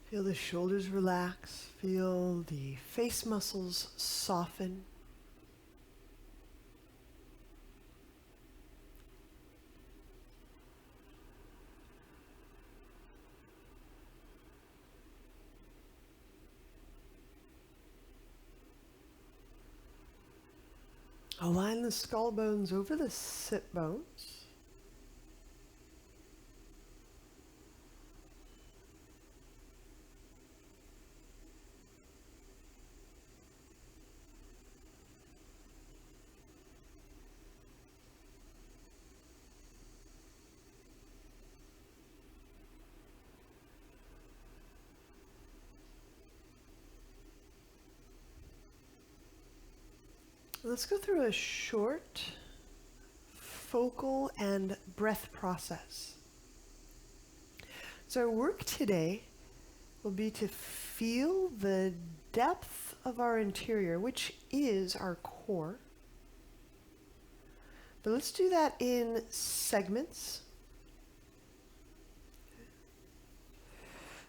Feel the shoulders relax. Feel the face muscles soften. Align the skull bones over the sit bones. Let's go through a short focal and breath process. So our work today will be to feel the depth of our interior, which is our core. But let's do that in segments.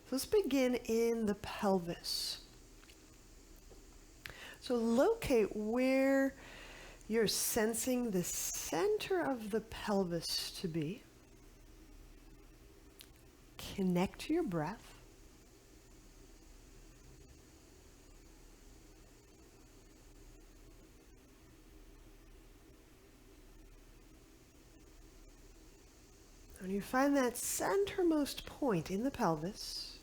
So let's begin in the pelvis. So locate where you're sensing the center of the pelvis to be. Connect to your breath. When you find that centermost point in the pelvis,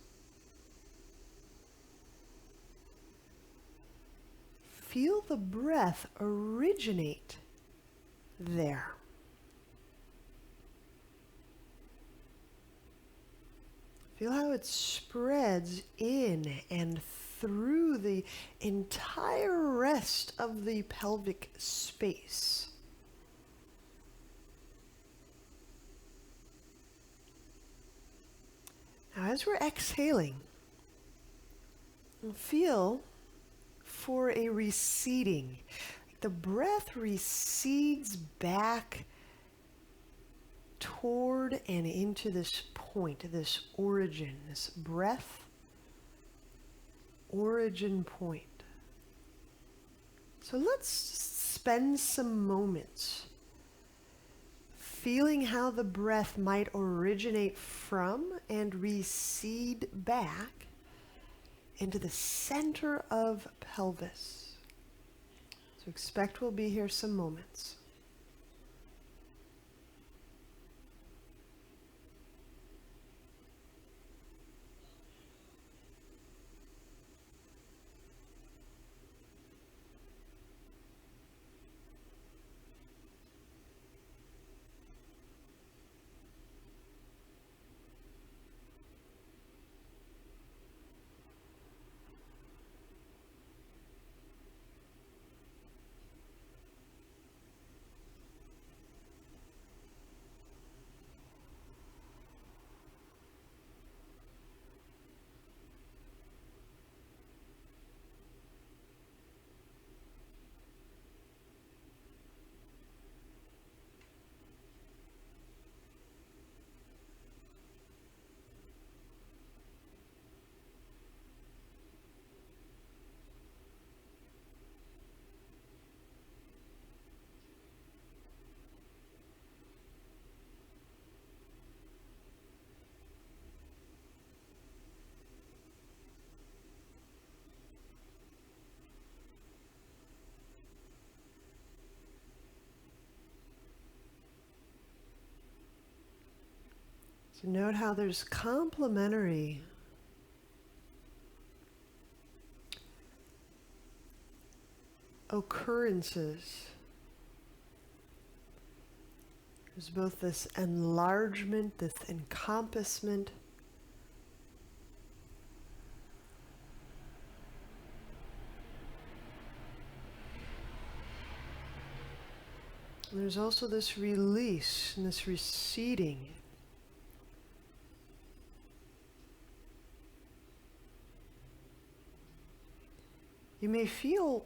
feel the breath originate there. Feel how it spreads in and through the entire rest of the pelvic space. Now, as we're exhaling, feel for a receding. The breath recedes back toward and into this point, this origin, this breath origin point. So let's spend some moments feeling how the breath might originate from and recede back into the center of pelvis. So expect we'll be here some moments. So note how there's complementary occurrences. There's both this enlargement, this encompassment. And there's also this release and this receding. You may feel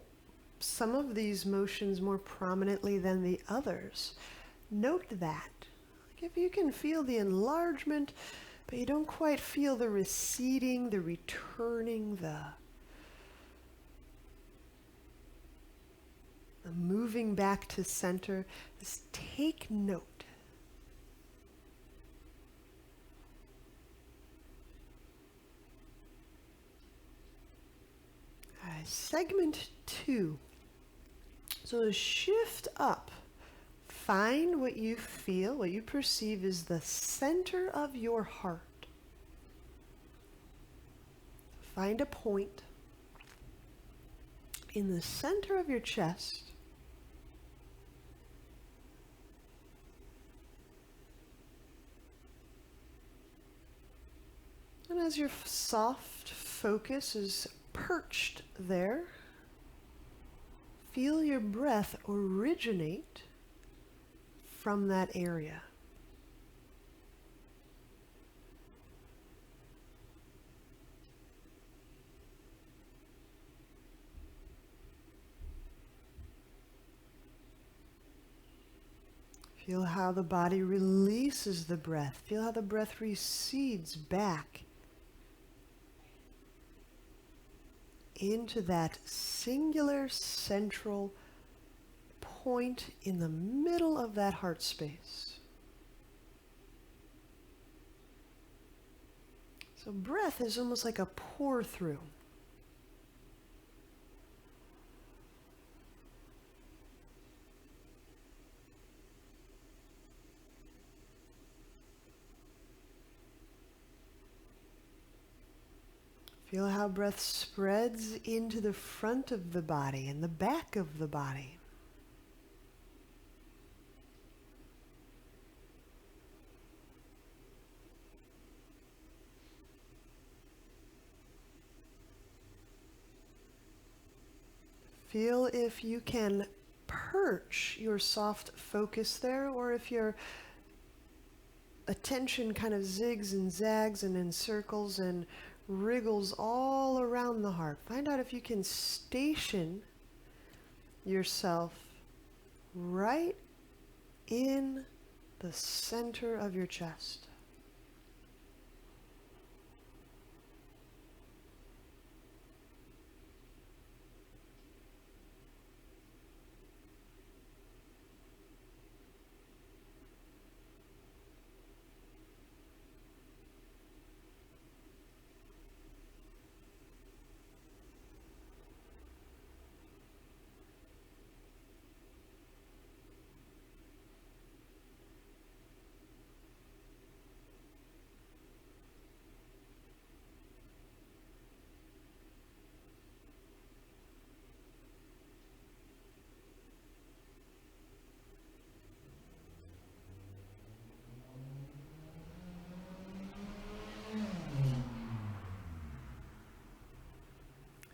some of these motions more prominently than the others. Note that. Like if you can feel the enlargement, but you don't quite feel the receding, the returning, the moving back to center. Just take note. Segment 2. So to shift up, find what you feel, what you perceive is the center of your heart. Find a point in the center of your chest. And as your soft focus is perched there, feel your breath originate from that area. Feel how the body releases the breath. Feel how the breath recedes back into that singular central point in the middle of that heart space. So breath is almost like a pour through. Feel how breath spreads into the front of the body and the back of the body. Feel if you can perch your soft focus there, or if your attention kind of zigs and zags and encircles and wriggles all around the heart. Find out if you can station yourself right in the center of your chest.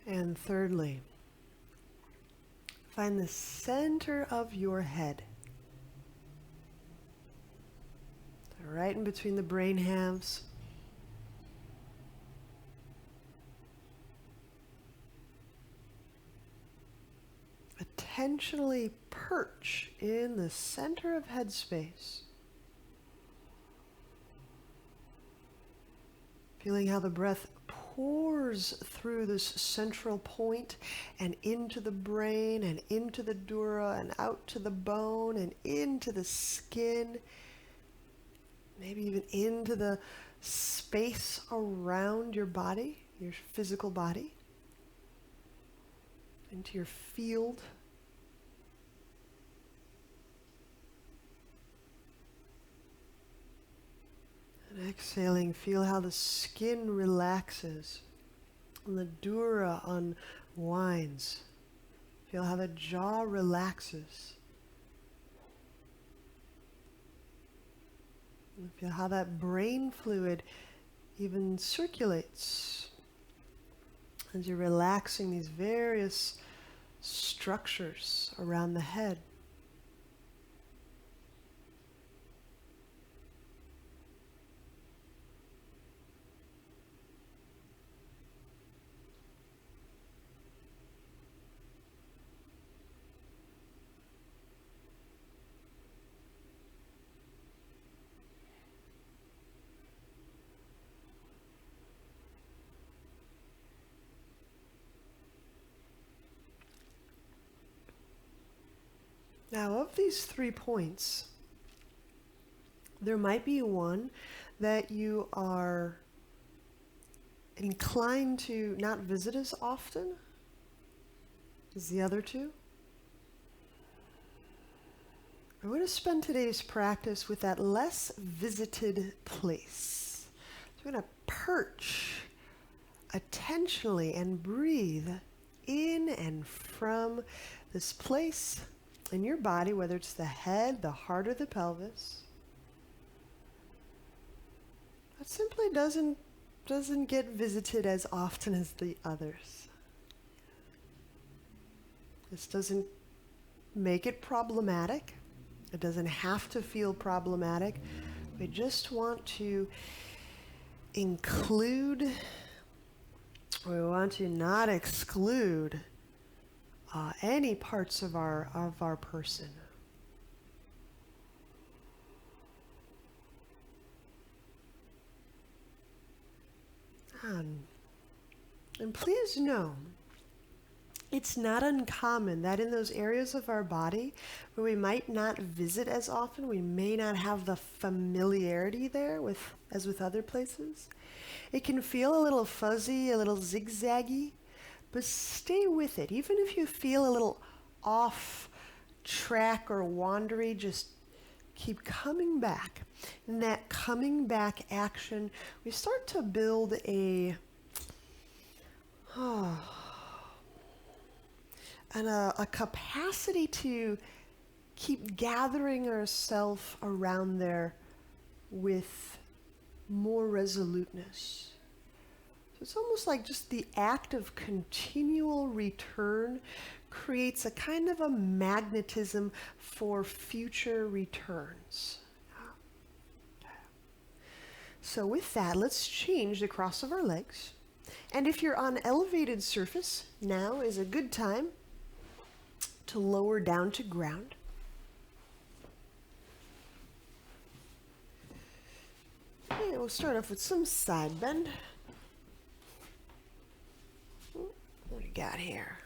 And thirdly, find the center of your head. Right in between the brain halves. Attentionally perch in the center of head space. Feeling how the breath pours through this central point and into the brain and into the dura and out to the bone and into the skin, maybe even into the space around your body, your physical body, into your field. And exhaling, feel how the skin relaxes and the dura unwinds. Feel how the jaw relaxes. And feel how that brain fluid even circulates as you're relaxing these various structures around the head. Now, of these 3 points, there might be one that you are inclined to not visit as often as the other 2. We're going to spend today's practice with that less visited place. So we're going to perch attentionally and breathe in and from this place in your body, whether it's the head, the heart, or the pelvis. That simply doesn't get visited as often as the others. This doesn't make it problematic. It doesn't have to feel problematic. We just want to include, we want to not exclude any parts of our person. And please know, it's not uncommon that in those areas of our body where we might not visit as often, we may not have the familiarity there as with other places. It can feel a little fuzzy, a little zigzaggy, but stay with it. Even if you feel a little off track or wandery, just keep coming back. In that coming back action, we start to build a capacity to keep gathering ourselves around there with more resoluteness. So it's almost like just the act of continual return creates a kind of a magnetism for future returns. So with that, let's change the cross of our legs. And if you're on elevated surface, now is a good time to lower down to ground. And we'll start off with some side bend. What do we got here?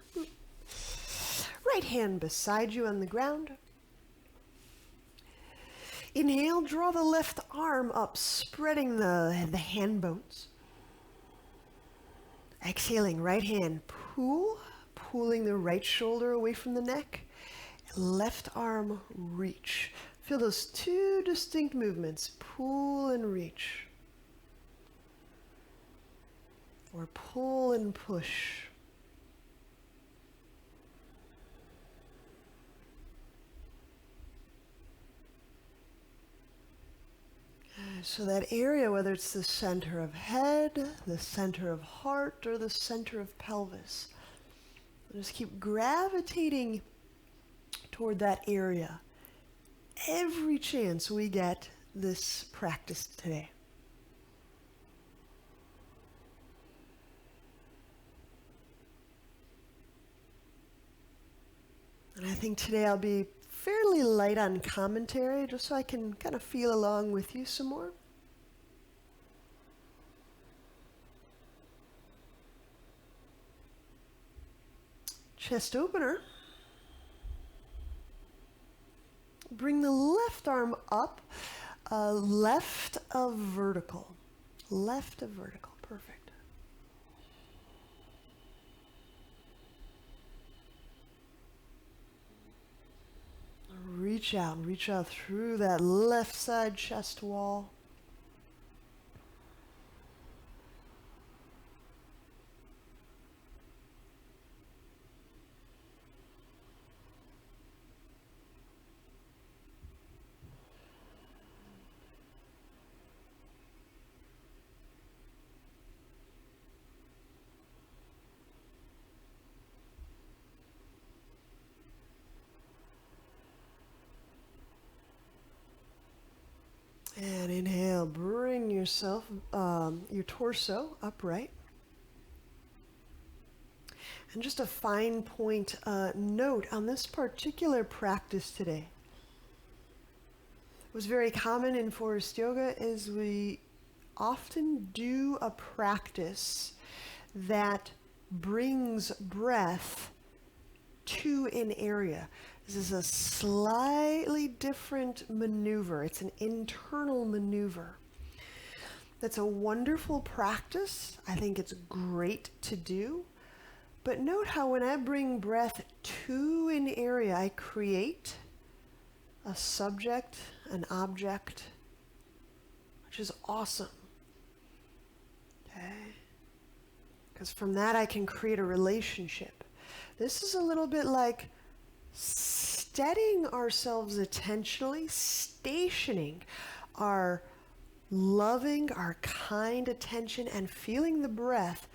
Right hand beside you on the ground. Inhale, draw the left arm up, spreading the hand bones. Exhaling, right hand, pulling the right shoulder away from the neck. Left arm, reach. Feel those 2 distinct movements, pull and reach. Or pull and push. So that area, whether it's the center of head, the center of heart, or the center of pelvis, just keep gravitating toward that area every chance we get this practice today. And I think today I'll be fairly light on commentary, just so I can kind of feel along with you some more. Chest opener. Bring the left arm up, left of vertical. Left of vertical, perfect. Reach out through that left side chest wall. And inhale, bring yourself, your torso upright. And just a fine point note on this particular practice today. It was very common in Forrest Yoga is we often do a practice that brings breath to an area. This is a slightly different maneuver. It's an internal maneuver. That's a wonderful practice. I think it's great to do. But note how when I bring breath to an area, I create a subject, an object, which is awesome. Okay? Because from that I can create a relationship. This is a little bit like steadying ourselves attentionally, stationing our loving, our kind attention, and feeling the breath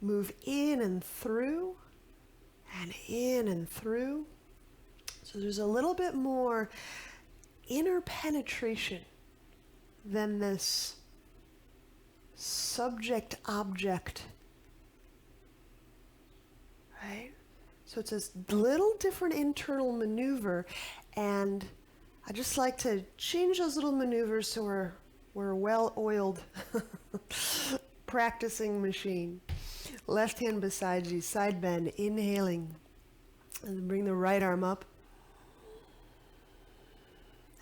move in and through, and in and through. So there's a little bit more inner penetration than this subject-object, right? So it's this little different internal maneuver, and I just like to change those little maneuvers so we're a well-oiled practicing machine. Left hand beside you, side bend, inhaling, and bring the right arm up.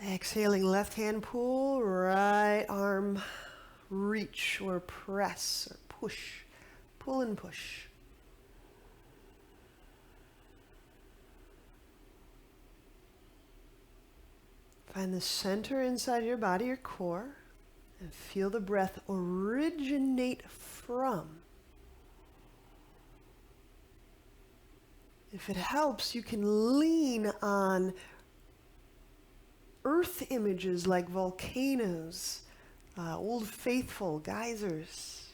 Exhaling, left hand pull, right arm reach or press or push, pull and push. Find the center inside your body, your core, and feel the breath originate from. If it helps, you can lean on earth images like volcanoes, old faithful geysers.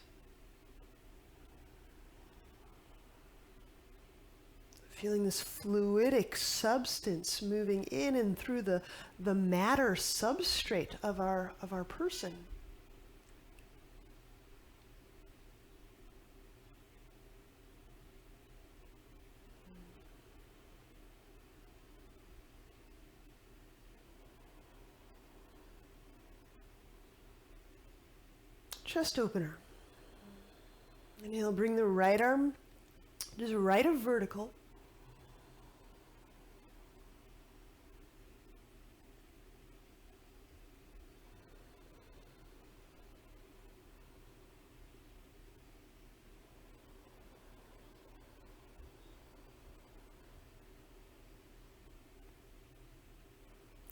Feeling this fluidic substance moving in and through the matter substrate of our person. Chest opener. Inhale, bring the right arm just right of vertical.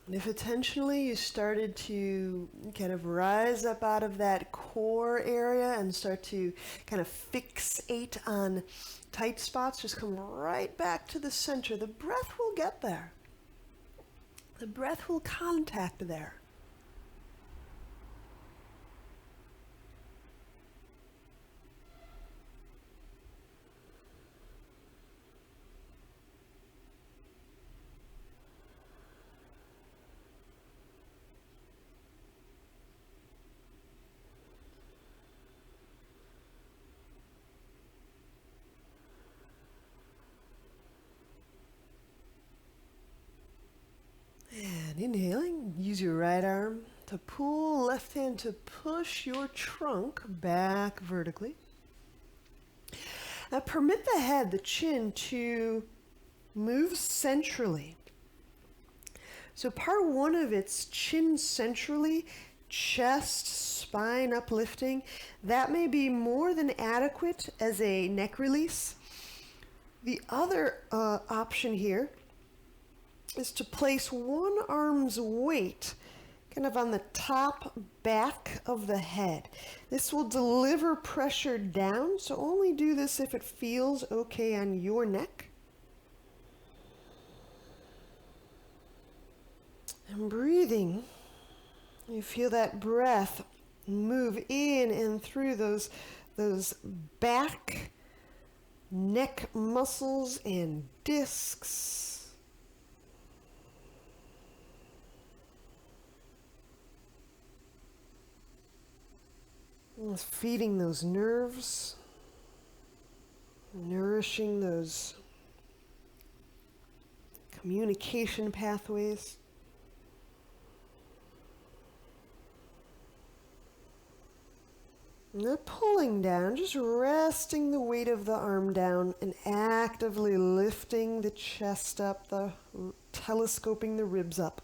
And if intentionally you started to kind of rise up out of that core area and start to kind of fixate on tight spots, just come right back to the center. The breath will get there. The breath will contact there. And inhaling, use your right arm to pull, left hand to push your trunk back vertically. Now permit the head, the chin, to move centrally. So part one of it's chin centrally, chest, spine uplifting. That may be more than adequate as a neck release. The other option here is to place one arm's weight kind of on the top back of the head. This will deliver pressure down, so only do this if it feels okay on your neck. And breathing, you feel that breath move in and through those back, neck muscles and discs. Feeding those nerves, nourishing those communication pathways. Not pulling down, just resting the weight of the arm down and actively lifting the chest up, telescoping the ribs up.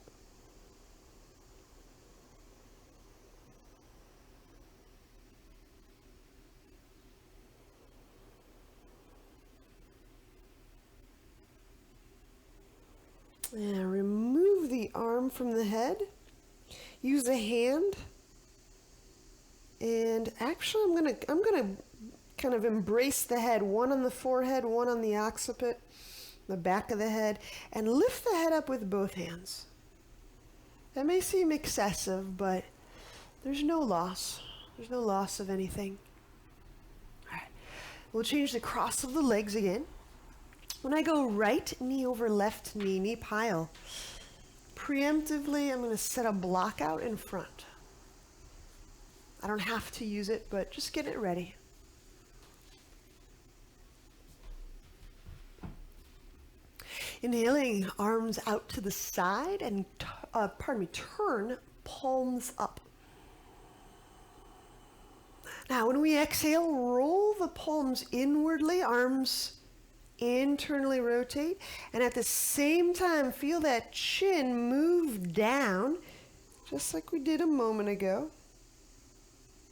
And remove the arm from the head. Use a hand. And actually I'm gonna kind of embrace the head, one on the forehead, one on the occiput, the back of the head, and lift the head up with both hands. That may seem excessive, but there's no loss. There's no loss of anything. All right. We'll change the cross of the legs again. When I go right knee over left knee, knee pile, preemptively I'm going to set a block out in front. I don't have to use it, but just get it ready. Inhaling, arms out to the side and, turn palms up. Now, when we exhale, roll the palms inwardly, arms internally rotate, and at the same time, feel that chin move down, just like we did a moment ago.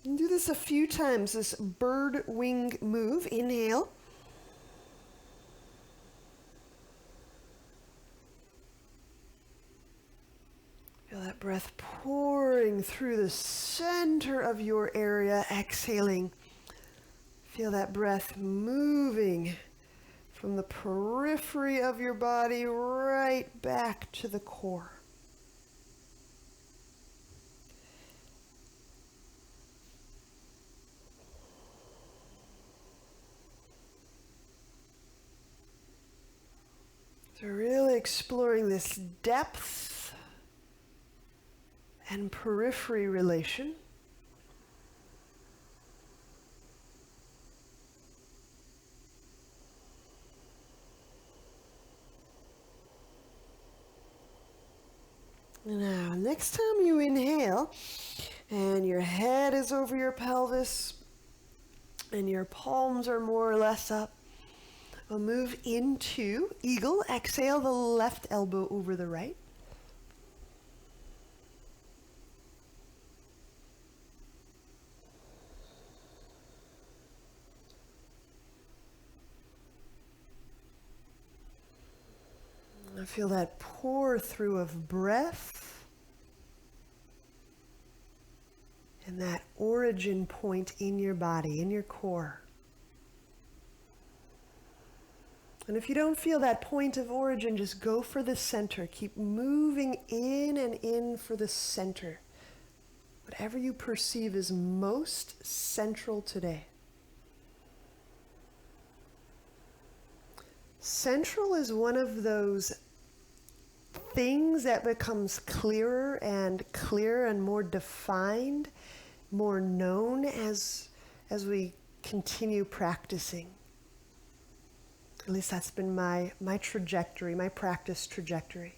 And do this a few times, this bird wing move. Inhale. Feel that breath pouring through the center of your area. Exhaling. Feel that breath moving from the periphery of your body right back to the core. So really exploring this depth and periphery relation. Now, next time you inhale and your head is over your pelvis and your palms are more or less up, we'll move into eagle. Exhale the left elbow over the right. I feel that pour through of breath and that origin point in your body, in your core. And if you don't feel that point of origin, just go for the center. Keep moving in and in for the center. Whatever you perceive is most central today. Central is one of those things that becomes clearer and more defined, more known as we continue practicing. At least that's been my trajectory, my practice trajectory.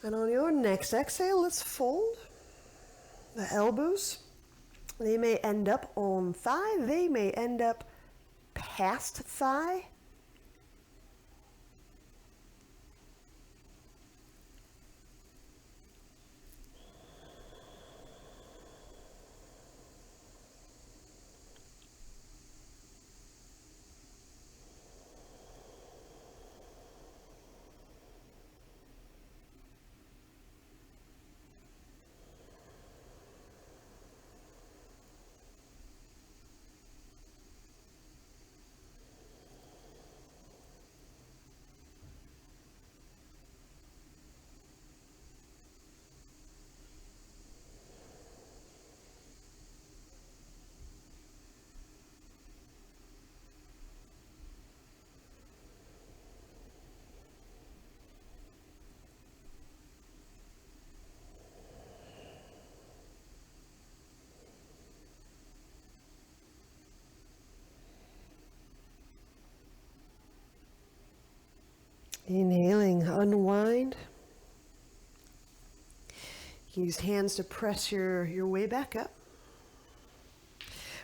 And on your next exhale, let's fold the elbows. They may end up on thigh, they may end up past thigh. Inhaling, unwind. You can use hands to press your way back up.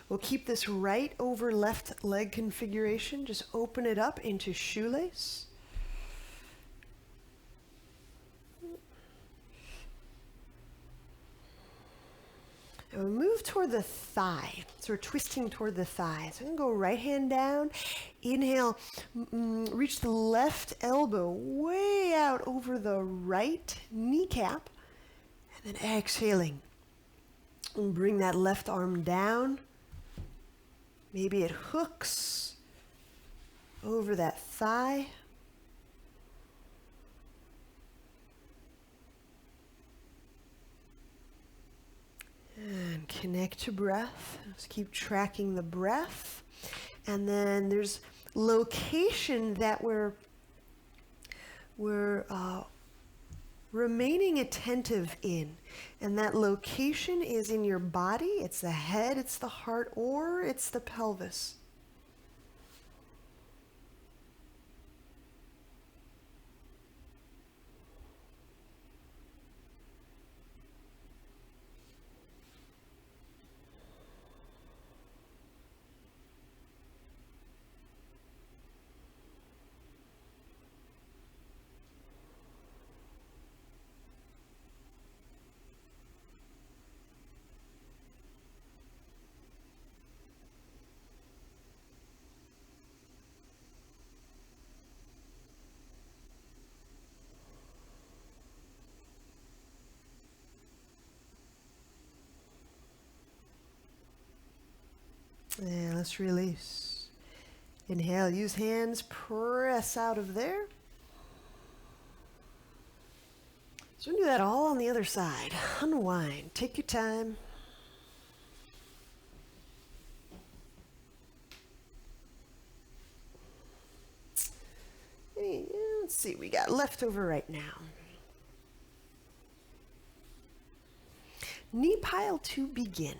We'll keep this right over left leg configuration. Just open it up into shoelace. And we'll move toward the thigh. So we're twisting toward the thigh. So I'm going to go right hand down. Inhale, reach the left elbow way out over the right kneecap. And then exhaling. And bring that left arm down. Maybe it hooks over that thigh. And connect to breath. Just keep tracking the breath. And then there's location that we're remaining attentive in. And that location is in your body. It's the head, it's the heart, or it's the pelvis. And let's release. Inhale, use hands, press out of there. So we do that all on the other side. Unwind, take your time. Hey, let's see, we got leftover right now. Knee pile to begin.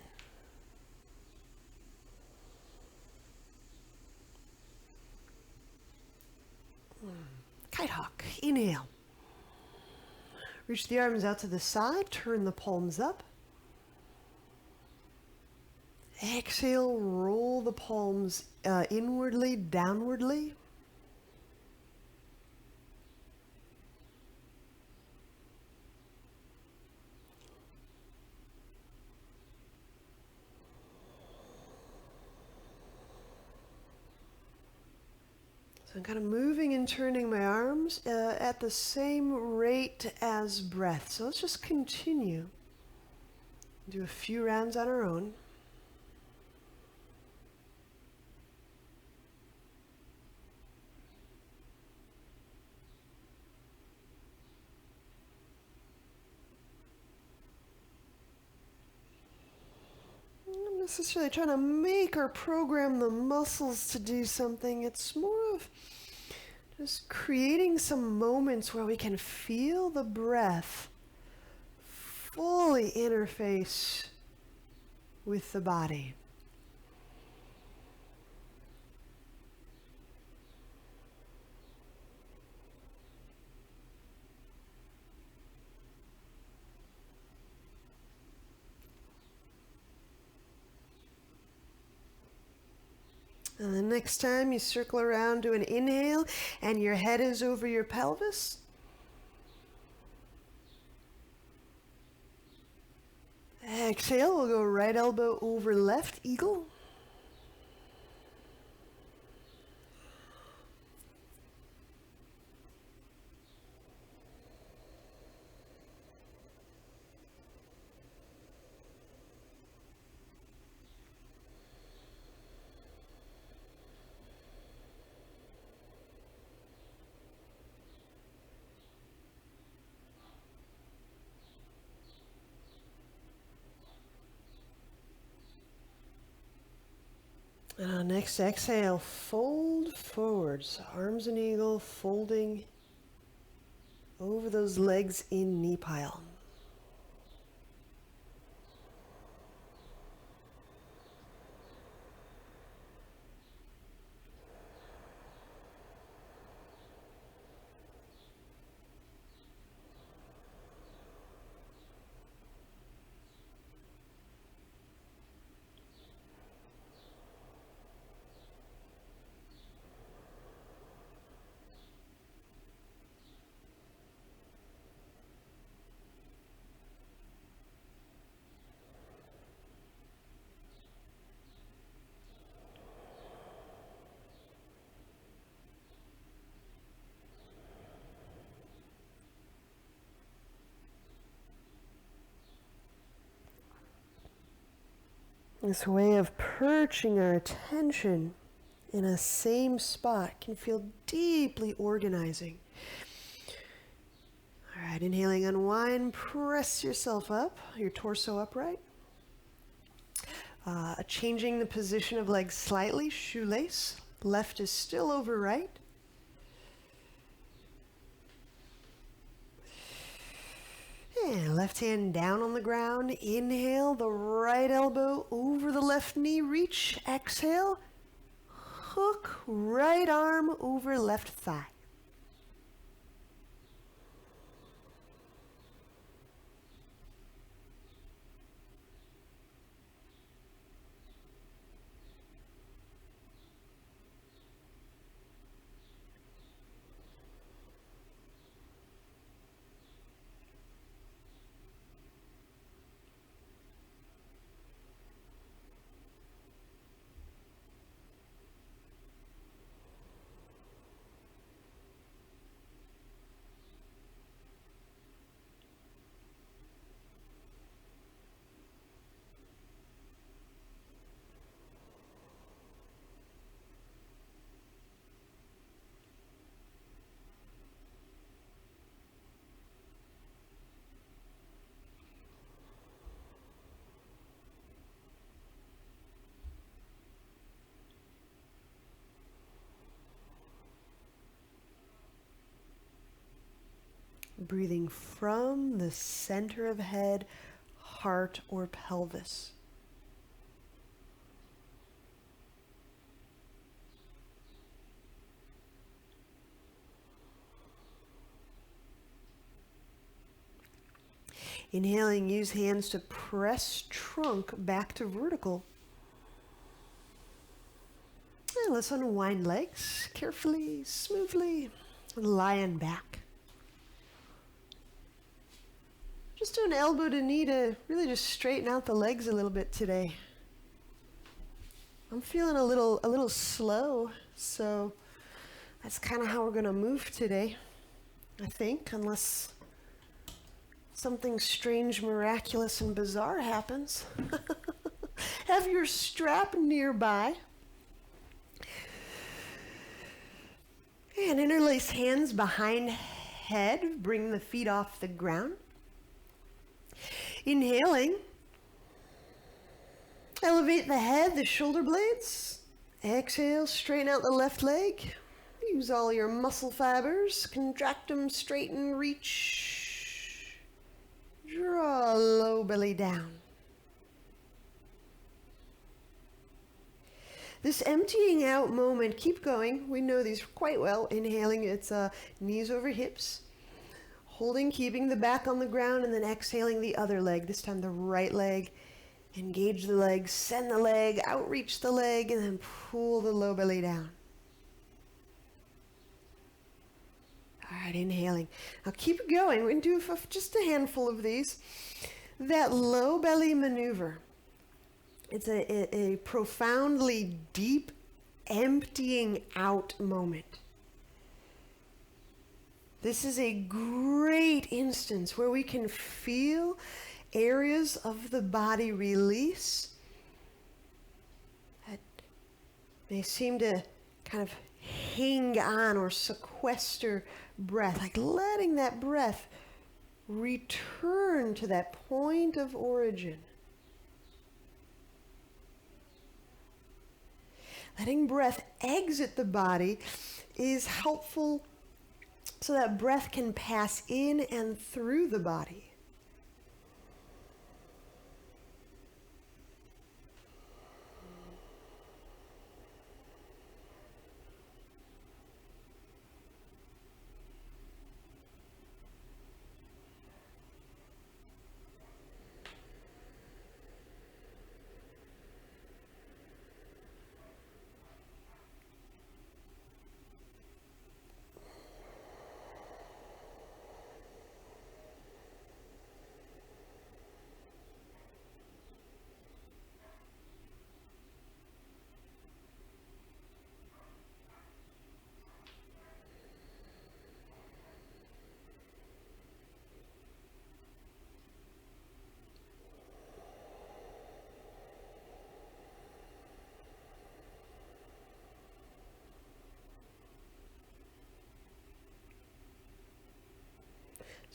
Kite hawk. Inhale. Reach the arms out to the side. Turn the palms up. Exhale. Roll the palms inwardly, downwardly. I'm kind of moving and turning my arms at the same rate as breath. So let's just continue. Do a few rounds on our own. I'm not necessarily trying to make or program the muscles to do something. It's more of just creating some moments where we can feel the breath fully interface with the body. And the next time you circle around to an inhale and your head is over your pelvis. Exhale, we'll go right elbow over left, eagle. And on next exhale, fold forwards, arms in eagle, folding over those legs in knee pile. This way of perching our attention in a same spot can feel deeply organizing. All right, inhaling, unwind, press yourself up, your torso upright. Changing the position of legs slightly, shoelace. Left is still over right. And left hand down on the ground. Inhale, the right elbow over the left knee. Reach, exhale. Hook, right arm over left thigh. Breathing from the center of head, heart, or pelvis. Inhaling, use hands to press trunk back to vertical. And let's unwind legs carefully, smoothly, lying back. Just do an elbow to knee to really just straighten out the legs a little bit today. I'm feeling a little slow, so that's kind of how we're going to move today, I think, unless something strange, miraculous, and bizarre happens. Have your strap nearby. And interlace hands behind head. Bring the feet off the ground. Inhaling. Elevate the head, the shoulder blades. Exhale, straighten out the left leg. Use all your muscle fibers. Contract them, straighten, reach. Draw low belly down. This emptying out moment, keep going. We know these quite well. Inhaling, it's knees over hips. Holding, keeping the back on the ground, and then exhaling the other leg. This time the right leg. Engage the leg, send the leg, outreach the leg, and then pull the low belly down. All right, inhaling. Now keep it going. We're going to do just a handful of these. That low belly maneuver. It's a profoundly deep emptying out moment. This is a great instance where we can feel areas of the body release that may seem to kind of hang on or sequester breath, like letting that breath return to that point of origin. Letting breath exit the body is helpful so that breath can pass in and through the body.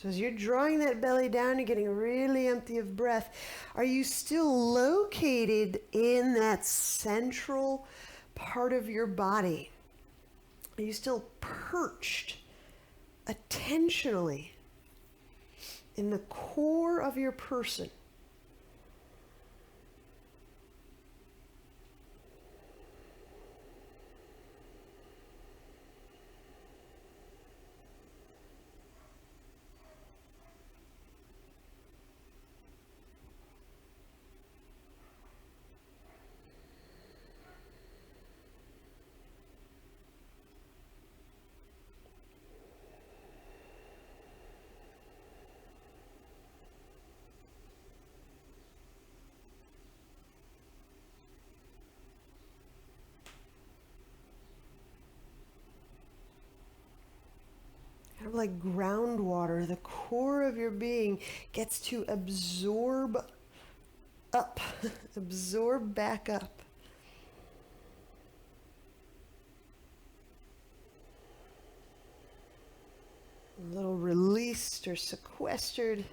So as you're drawing that belly down, you're getting really empty of breath. Are you still located in that central part of your body? Are you still perched attentionally in the core of your person? Kind of like groundwater, the core of your being gets to absorb up, absorb back up. A little released or sequestered.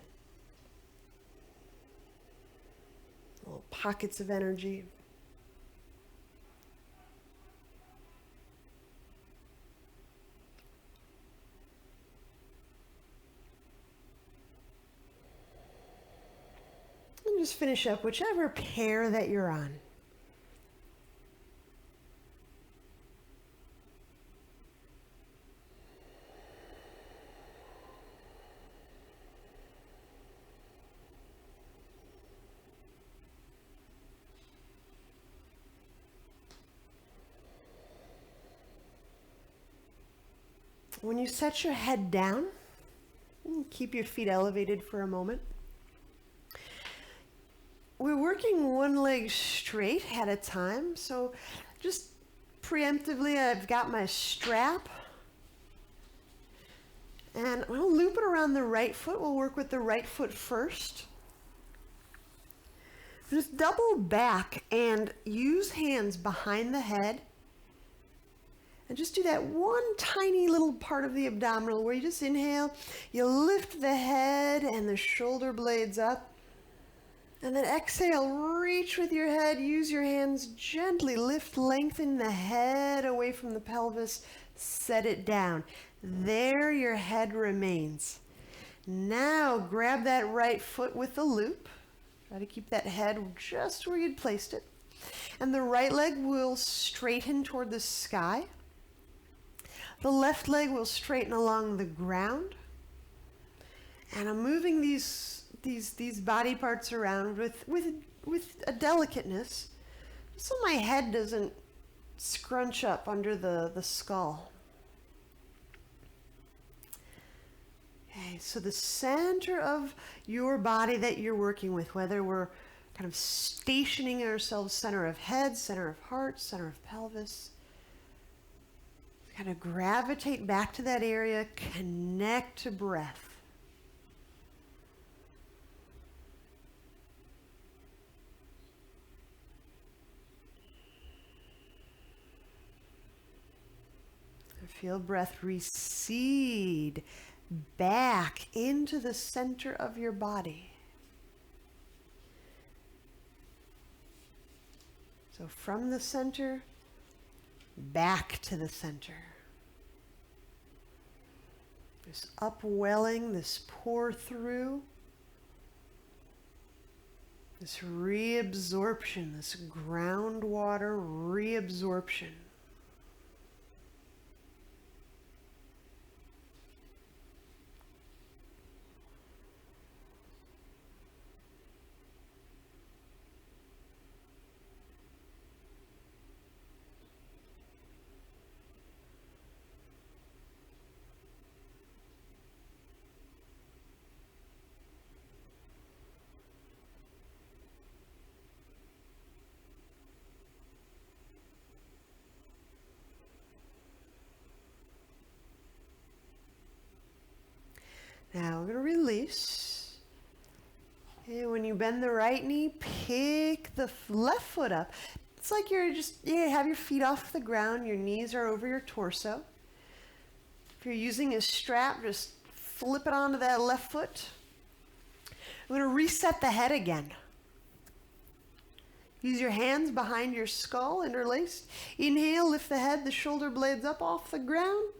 Little pockets of energy. And just finish up whichever pair that you're on. When you set your head down, keep your feet elevated for a moment. We're working one leg straight at a time, so just preemptively I've got my strap and I'll loop it around the right foot. We'll work with the right foot first. Just double back and use hands behind the head. And just do that one tiny little part of the abdominal where you just inhale, you lift the head and the shoulder blades up. And then exhale, reach with your head, use your hands, gently lift, lengthen the head away from the pelvis, set it down. There your head remains. Now grab that right foot with the loop. Try to keep that head just where you'd placed it. And the right leg will straighten toward the sky. The left leg will straighten along the ground. And I'm moving these body parts around with a delicateness, so my head doesn't scrunch up under the skull. Okay, so the center of your body that you're working with, whether we're kind of stationing ourselves center of head, center of heart, center of pelvis, kind of gravitate back to that area, connect to breath. Feel breath recede back into the center of your body. So from the center, back to the center. This upwelling, this pour through, this reabsorption, this groundwater reabsorption. Now we're going to release. And when you bend the right knee, pick the left foot up. It's like you're just, have your feet off the ground, your knees are over your torso. If you're using a strap, just flip it onto that left foot. I'm going to reset the head again. Use your hands behind your skull, interlaced. Inhale, lift the head, the shoulder blades up off the ground.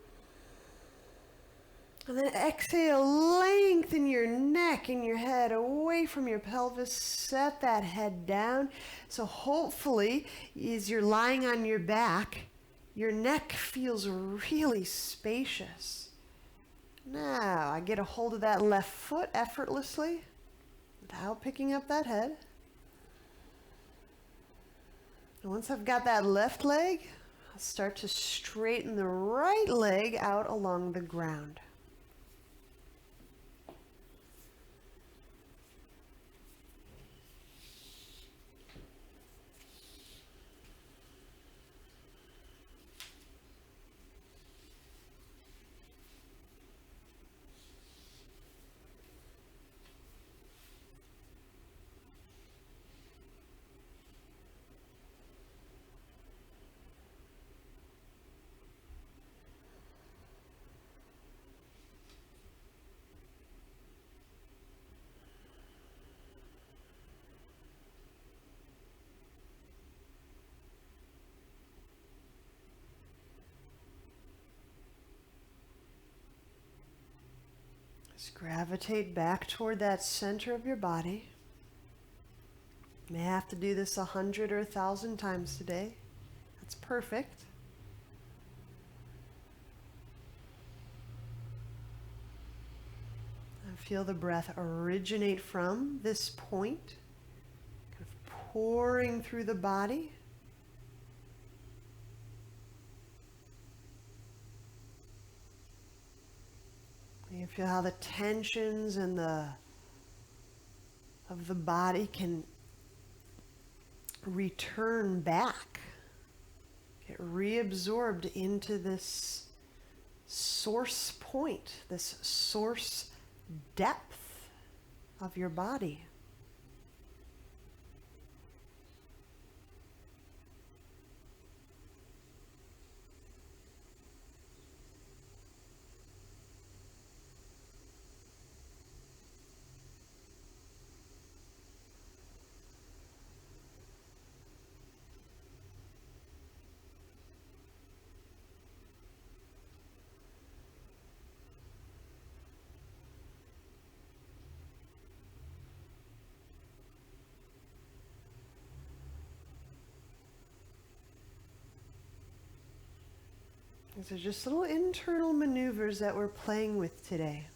And then exhale, lengthen your neck and your head away from your pelvis. Set that head down. So hopefully, as you're lying on your back, your neck feels really spacious. Now, I get a hold of that left foot effortlessly without picking up that head. And once I've got that left leg, I'll start to straighten the right leg out along the ground. Just gravitate back toward that center of your body. You may have to do this 100 or 1,000 times today. That's perfect. And feel the breath originate from this point, kind of pouring through the body. You feel how the tensions and of the body can return back, get reabsorbed into this source point, this source depth of your body. These are just little internal maneuvers that we're playing with today.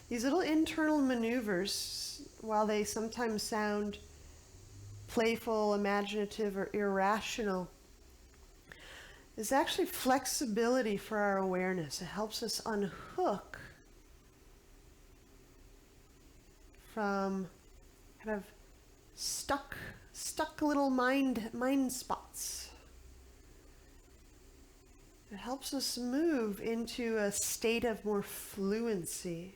These little internal maneuvers, while they sometimes sound playful, imaginative, or irrational, is actually flexibility for our awareness. It helps us unhook from kind of stuck little mind spots. It helps us move into a state of more fluency.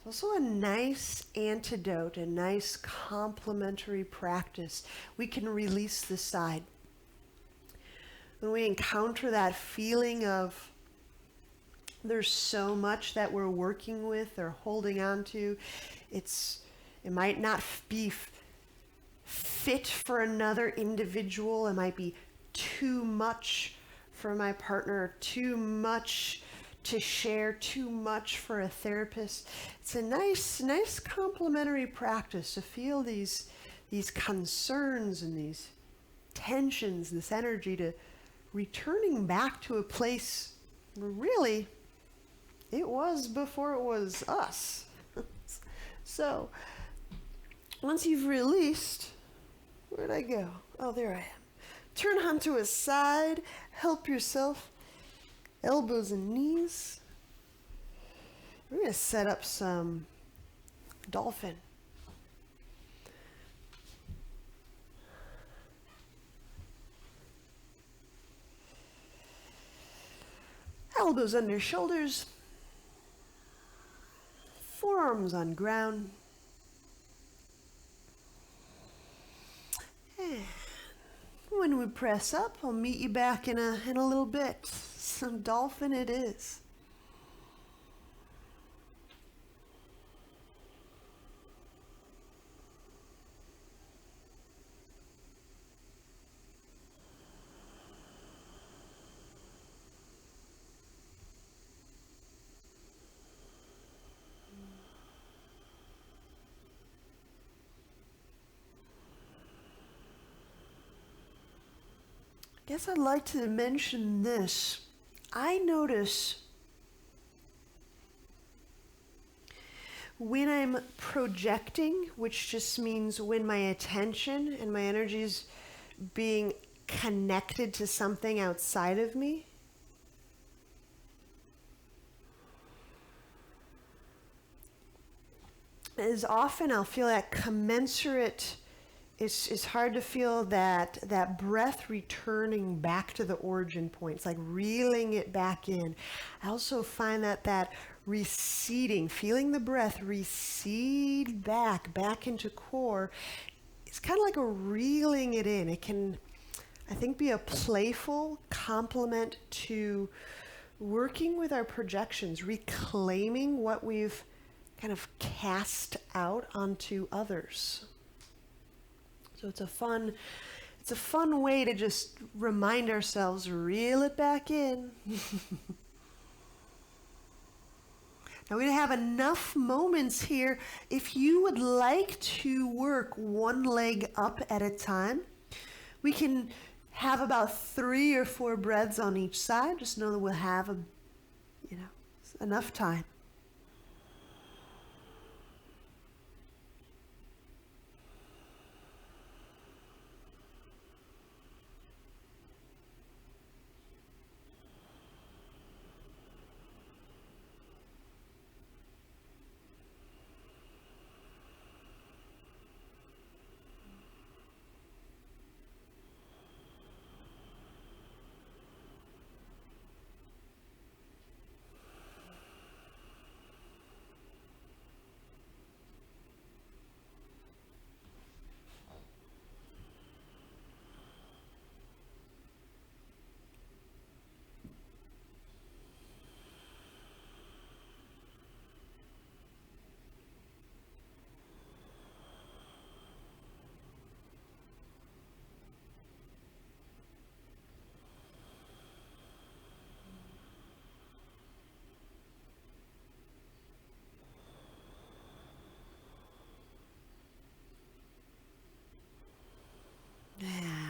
Also a nice antidote, a nice complementary practice. We can release the side. When we encounter that feeling of there's so much that we're working with or holding on to, it might not be fit for another individual. It might be too much for my partner, too much to share, too much for a therapist. It's a nice complementary practice to feel these concerns and these tensions, this energy, to returning back to a place where really it was before it was us. So once you've released, Where'd I go? Oh, there I am. Turn onto a side. Help yourself. Elbows and knees. We're going to set up some dolphin. Elbows under shoulders. Forearms on ground. And when we press up, I'll meet you back in a little bit. Some dolphin it is. Guess I'd like to mention this. I notice when I'm projecting, which just means when my attention and my energy is being connected to something outside of me, as often I'll feel that commensurate. It's hard to feel that breath returning back to the origin point. It's like reeling it back in. I also find that receding, feeling the breath recede back into core. It's kind of like a reeling it in. It can, I think, be a playful complement to working with our projections, reclaiming what we've kind of cast out onto others. So it's a fun way to just remind ourselves, reel it back in. Now we have enough moments here. If you would like to work one leg up at a time, we can have about 3 or 4 breaths on each side. Just know that we'll have enough time.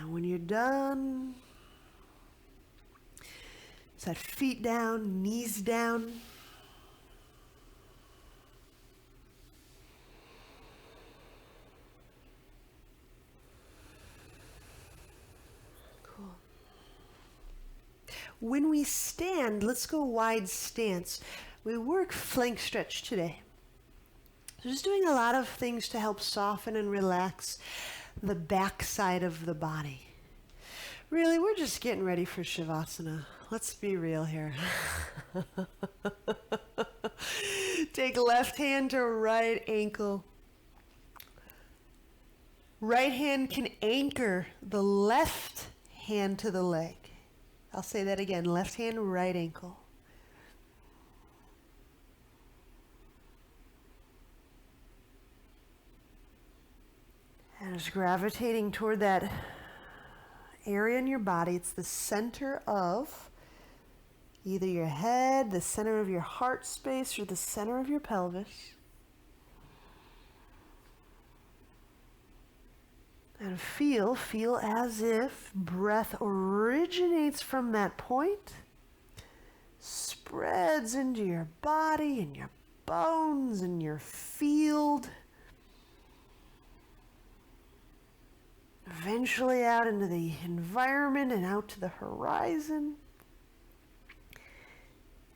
When you're done, set feet down, knees down. Cool. When we stand, let's go wide stance. We work flank stretch today. So just doing a lot of things to help soften and relax the back side of the body. Really, we're just getting ready for Shavasana. Let's be real here. Take left hand to right ankle. Right hand can anchor the left hand to the leg. I'll say that again. Left hand, right ankle. And just gravitating toward that area in your body. It's the center of either your head, the center of your heart space, or the center of your pelvis. And feel as if breath originates from that point, spreads into your body and your bones and your field. eventually out into the environment and out to the horizon.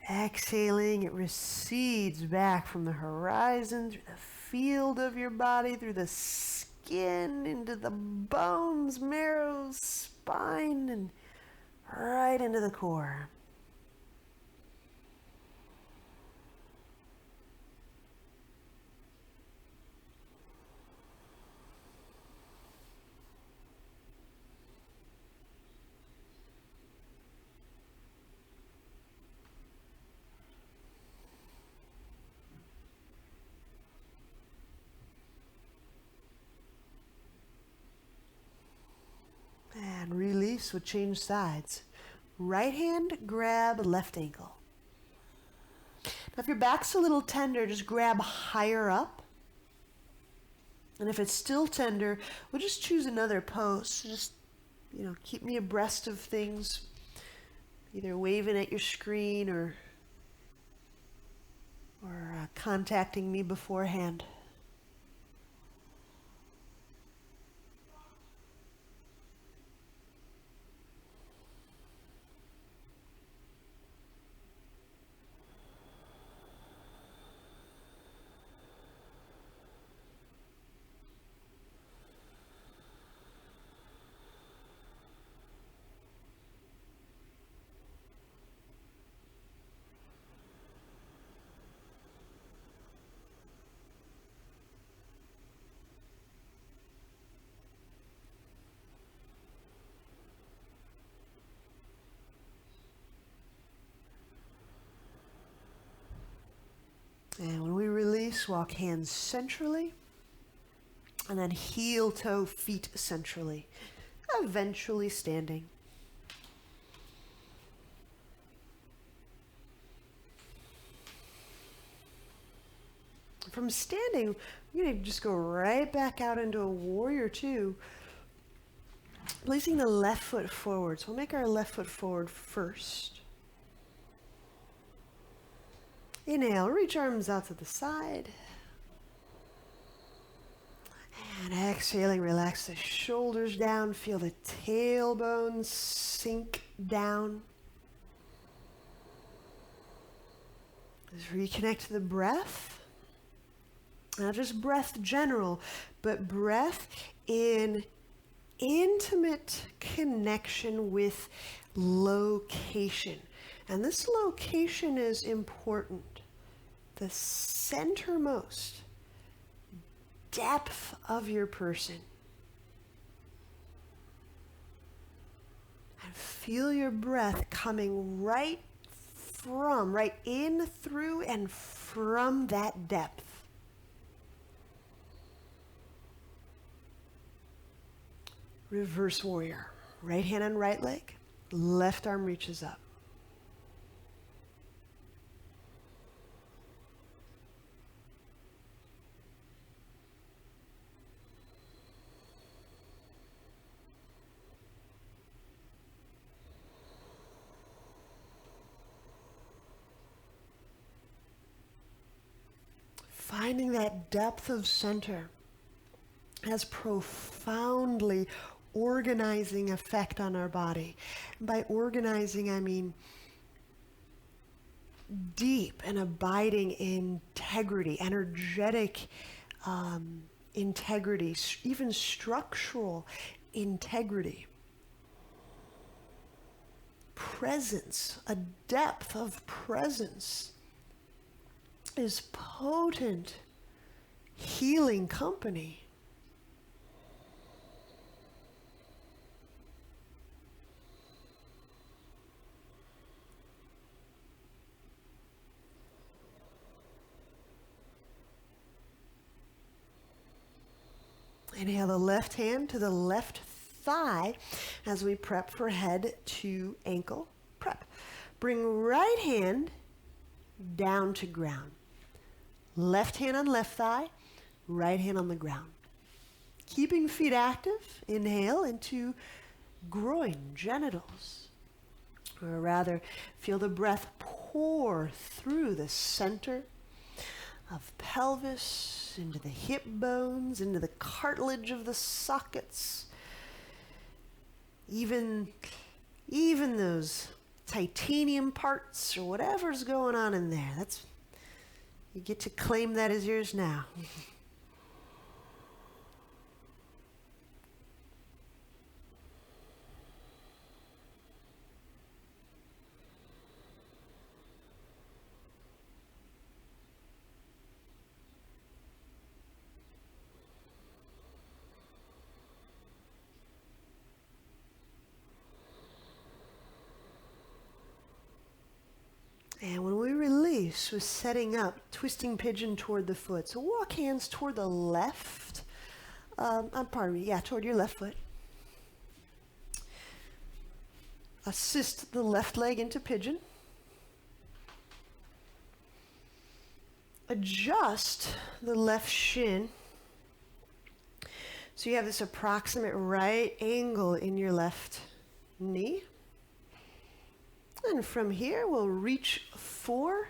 Exhaling, it recedes back from the horizon, through the field of your body, through the skin, into the bones, marrow, spine, and right into the core. And release with change sides. Right hand, grab left ankle. Now if your back's a little tender, just grab higher up. And if it's still tender, we'll just choose another pose. Just, keep me abreast of things, either waving at your screen or contacting me beforehand. And when we release, walk hands centrally, and then heel, toe, feet centrally, eventually standing. From standing, we're going to just go right back out into a warrior two, placing the left foot forward. So we'll make our left foot forward first. Inhale, reach arms out to the side. And exhaling, relax the shoulders down. Feel the tailbone sink down. Just reconnect to the breath. Not just breath general, but breath in intimate connection with location. And this location is important. The centermost depth of your person. And feel your breath coming right in, through, and from that depth. Reverse warrior. Right hand on right leg, left arm reaches up. Finding that depth of center has profoundly organizing effect on our body. And by organizing, I mean deep and abiding integrity, energetic integrity, even structural integrity. Presence, a depth of presence is potent healing company. Inhale the left hand to the left thigh as we prep for head to ankle prep. Bring right hand down to ground. Left hand on left thigh, right hand on the ground. Keeping feet active, inhale into groin, genitals. Or rather, feel the breath pour through the center of pelvis, into the hip bones, into the cartilage of the sockets, even those titanium parts or whatever's going on in there. You get to claim that as yours now. And when we release, we're setting up, twisting pigeon toward the foot. So walk hands toward the left. Toward your left foot. Assist the left leg into pigeon. Adjust the left shin. So you have this approximate right angle in your left knee. And from here, we'll reach for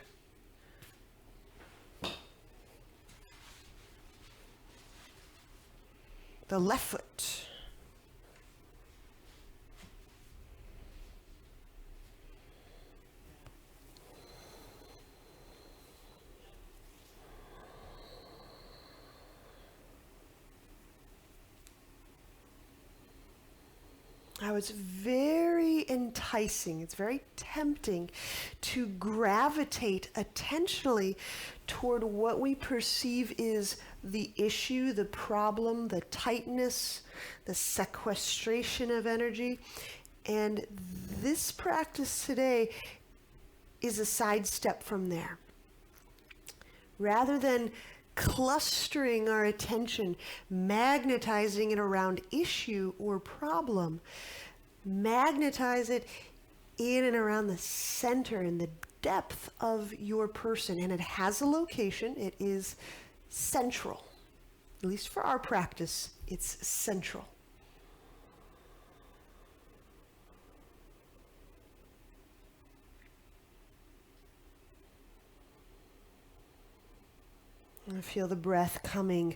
the left foot. Now it's very enticing, it's very tempting to gravitate attentionally toward what we perceive is the issue, the problem, the tightness, the sequestration of energy. And this practice today is a sidestep from there. Rather than clustering our attention, magnetizing it around issue or problem, magnetize it in and around the center and the depth of your person. And it has a location. It is central. At least for our practice, it's central. And feel the breath coming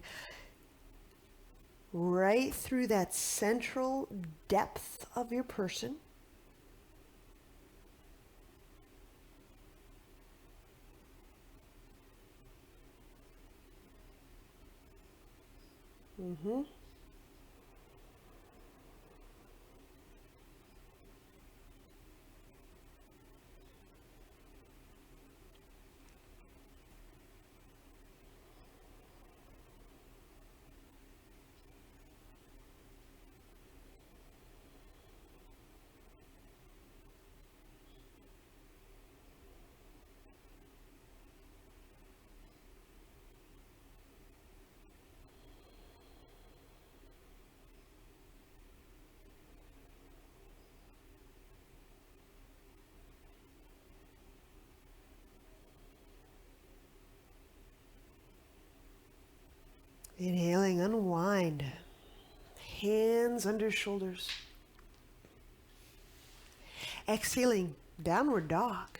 right through that central depth of your person. Inhaling, unwind. Hands under shoulders. Exhaling, downward dog.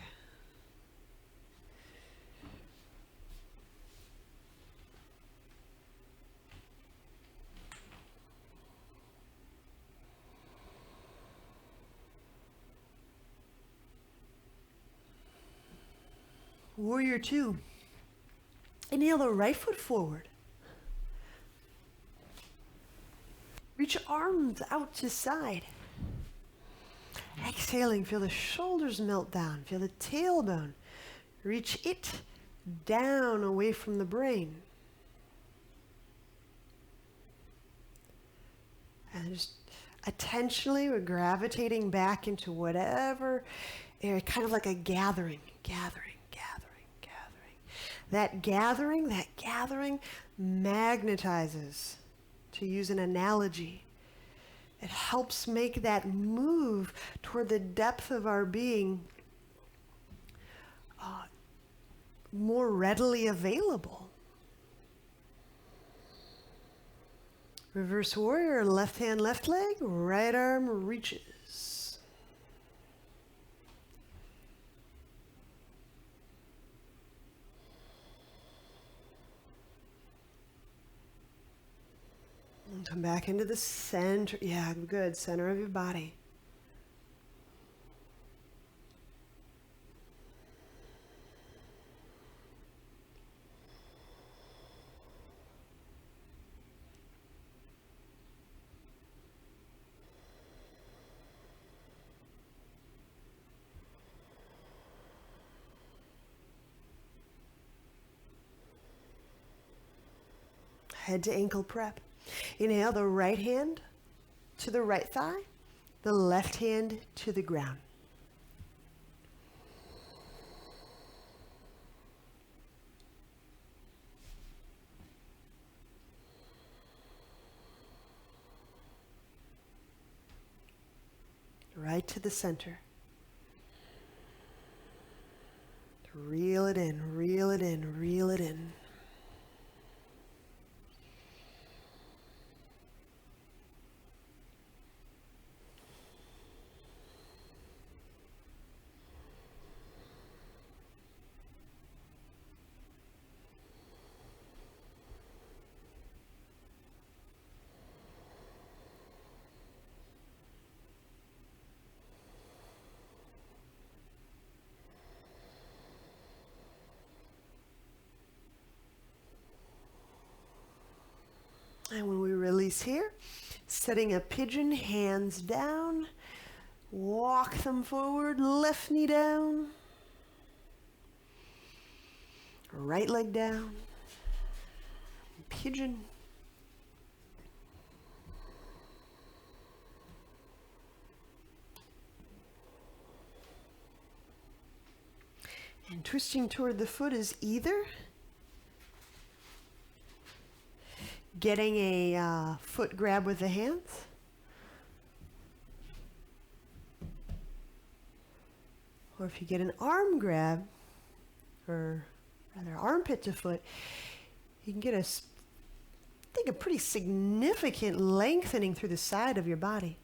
Warrior two. Inhale the right foot forward. Reach arms out to side. Exhaling, feel the shoulders melt down. Feel the tailbone. Reach it down away from the brain. And just attentionally, we're gravitating back into whatever area, kind of like a gathering. That gathering magnetizes. To use an analogy, it helps make that move toward the depth of our being more readily available. Reverse warrior, left hand, left leg, right arm reaches. Come back into the center. Yeah, good. Center of your body. Head to ankle prep. Inhale the right hand to the right thigh, the left hand to the ground. Right to the center. Reel it in, reel it in, reel it in. And when we release here, setting a pigeon, hands down, walk them forward, left knee down, right leg down, pigeon. And twisting toward the foot is either getting a foot grab with the hands, or if you get an arm grab, or rather armpit to foot, you can get I think a pretty significant lengthening through the side of your body.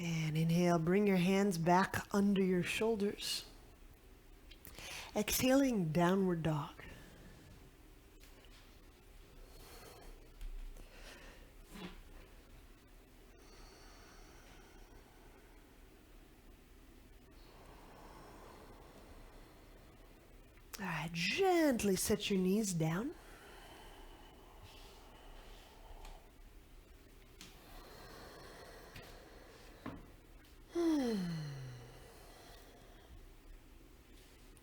And inhale, bring your hands back under your shoulders. Exhaling, downward dog. All right, gently set your knees down.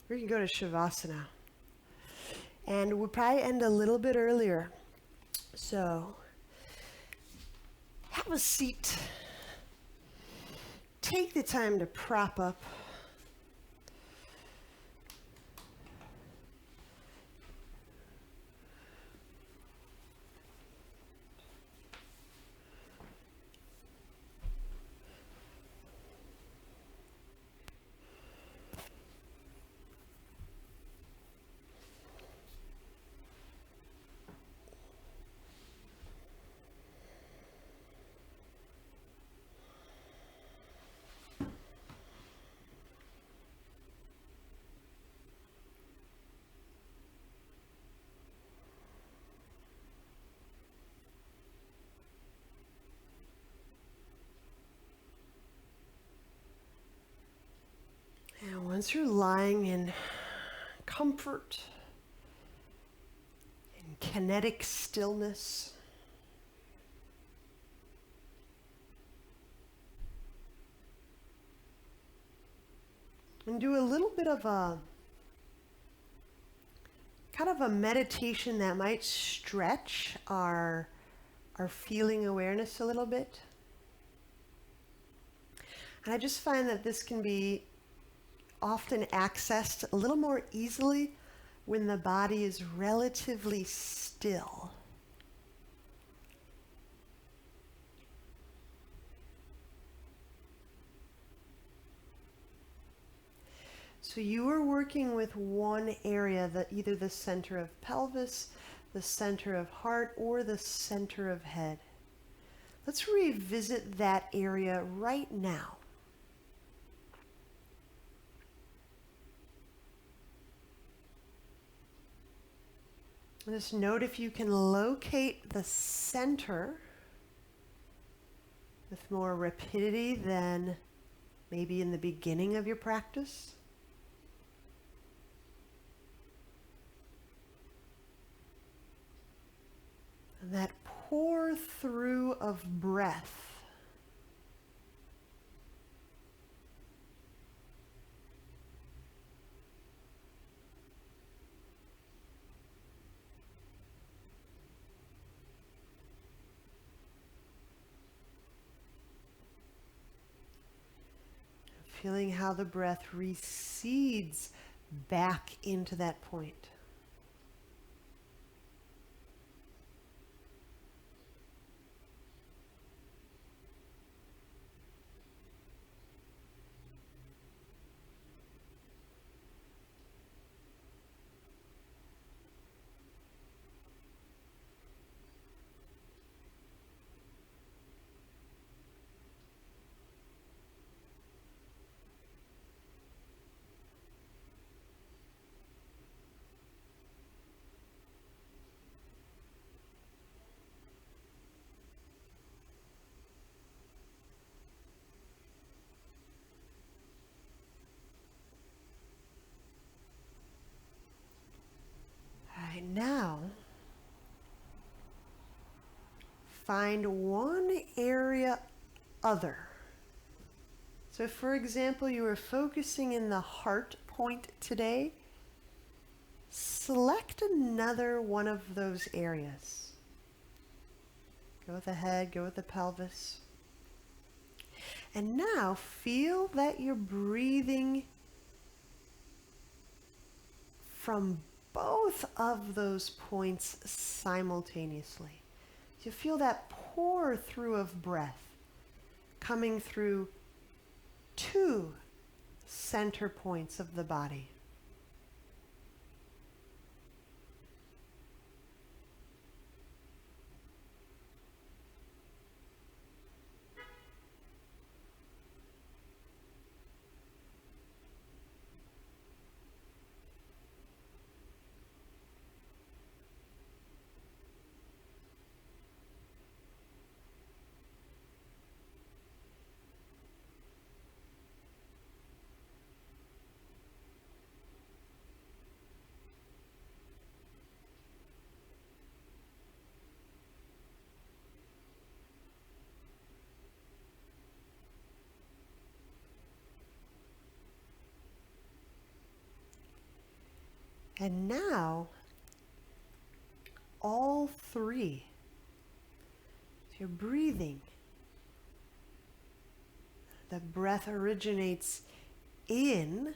We can go to Shavasana. And we'll probably end a little bit earlier. So, have a seat. Take the time to prop up. And once you're lying in comfort, in kinetic stillness, and do a little bit of a kind of a meditation that might stretch our feeling awareness a little bit. And I just find that this can be often accessed a little more easily when the body is relatively still. So you are working with one area, that either the center of pelvis, the center of heart, or the center of head. Let's revisit that area right now. Just note if you can locate the center with more rapidity than maybe in the beginning of your practice. And that pour through of breath. Feeling how the breath recedes back into that point. All right, now find one area other. So for example, you were focusing in the heart point today. Select another one of those areas. Go with the head, go with the pelvis. And now feel that you're breathing from both of those points simultaneously. You feel that pour through of breath coming through two center points of the body. And now, all three. So you're breathing. The breath originates in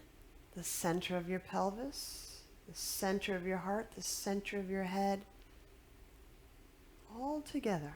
the center of your pelvis, the center of your heart, the center of your head, all together.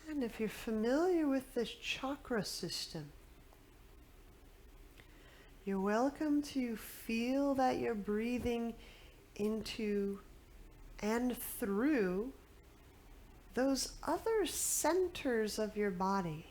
And if you're familiar with this chakra system, You're welcome to feel that you're breathing into and through those other centers of your body.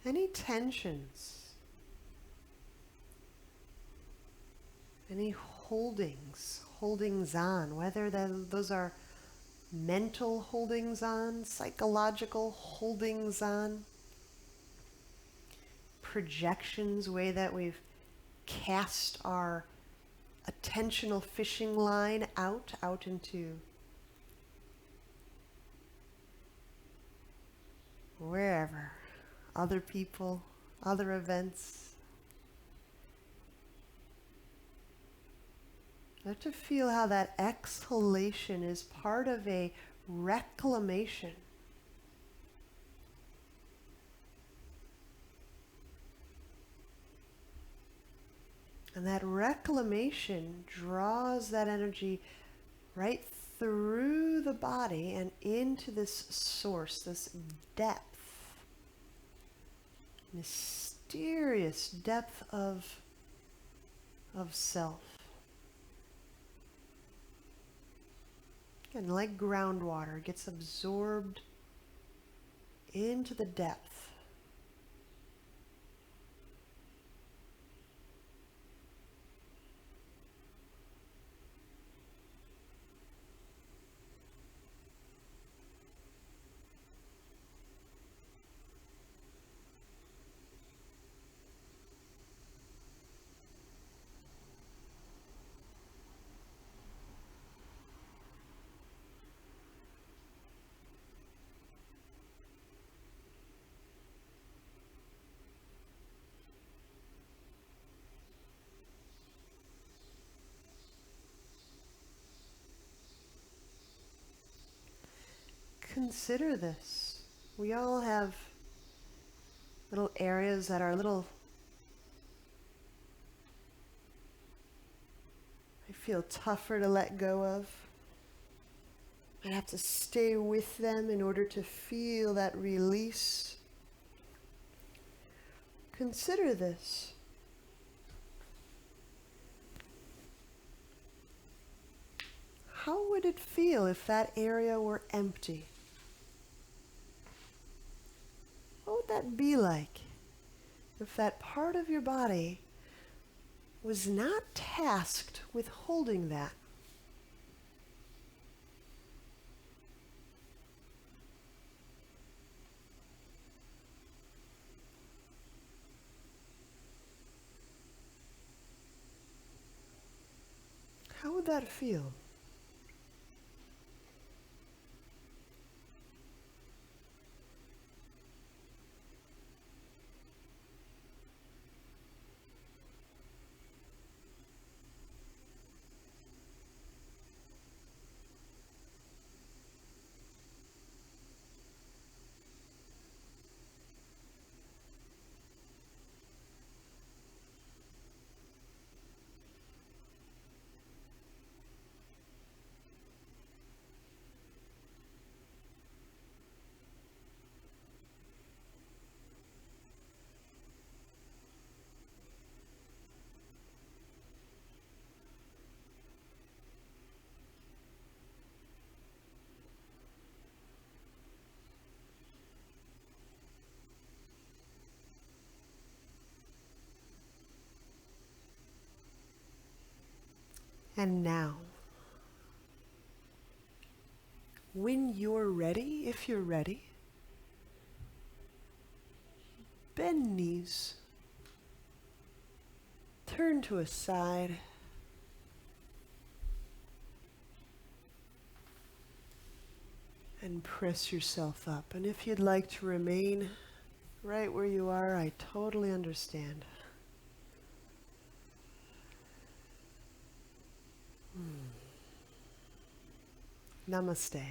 Any tensions, any holdings on, whether those are mental holdings on, psychological holdings on, projections, way that we've cast our attentional fishing line out into wherever, other people, other events. I have to feel how that exhalation is part of a reclamation. And that reclamation draws that energy right through the body and into this source, this depth, mysterious depth of self. And like groundwater, gets absorbed into the depth. Consider this. We all have little areas that are a little, I feel, tougher to let go of. I have to stay with them in order to feel that release. Consider this. How would it feel if that area were empty? What would that be like if that part of your body was not tasked with holding that? How would that feel? And now, when you're ready, if you're ready, bend knees, turn to a side, and press yourself up. And if you'd like to remain right where you are, I totally understand. Namaste.